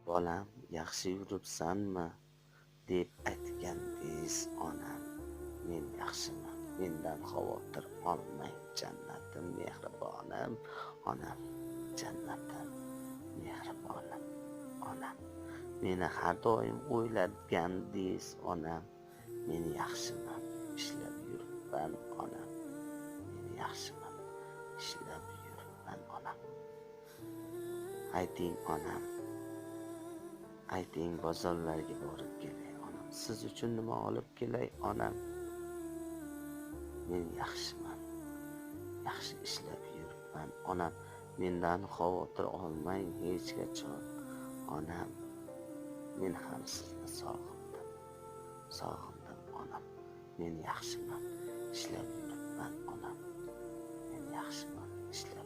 Bolam, yaxshi yuribsanmi deb aytgandingiz onam. Men yaxshiman, mendan xavotir olmang, jannatim mehribonim onam, jannatim mehribonim onam. Meni har doim o'ylatgandingiz onam. Men yaxshiman, ishlab yuribman onam. Men yaxshiman, ishlab yuribman onam. Ayting onam, ayting, bozorlarga borib kelay onam. Siz uchun nima olib kelay onam? Men yaxshiman, yaxshi ishlab yuribman onam. Mendan xavotir olmang hech qachon onam. Men ham sizni sog'indim onam. Men yaxshiman, ishlab yuribman onam. Men yaxshiman, ishlab